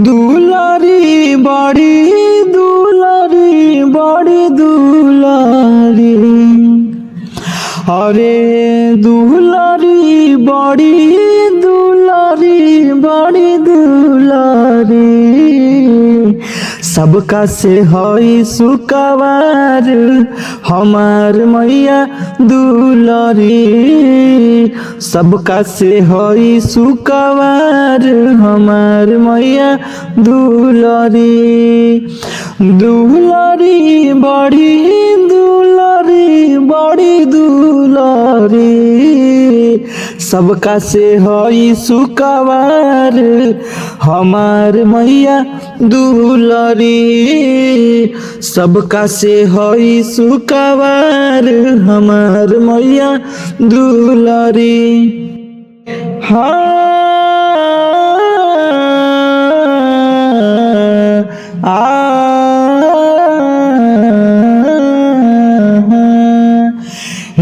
दुलारी बड़ी दुलारी बड़ी दुलारी, अरे दुलारी बड़ी दुलारी बड़ी दुलारी, सबका से हई सुकवार हमार मैया दुलारी, सबका से हई सुकवार हमार मैया दुलारी। दुलारी बड़ी दुलारी बड़ी दुलारी, सबका से हई सुकवार हमार मैया दुलारी, सबका से हई सुकवार हमार मैया दुलारी। हाँ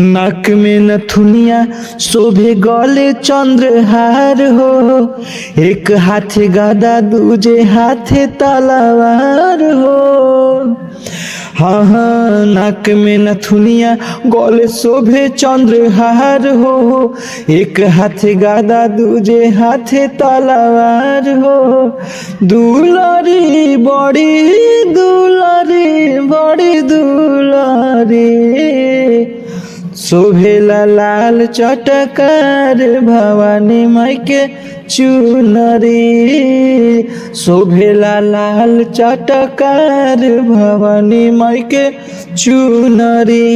नाक में नथुनिया शोभे गले चंद्रहार हो, एक हाथे गदा दूजे हाथे तलवार हो। हाँ हाँ नाक में नथुनिया गले शोभे चंद्रहार हो, एक हाथे गदा दूजे हाथे तलवार हो। दुलारी बड़ी दुलारी बड़ी दुलारी, शोभेला लाल चटकार भवानी माई के चुनरी, शोभेला लाल चटकार भवानी माई के चुनरी।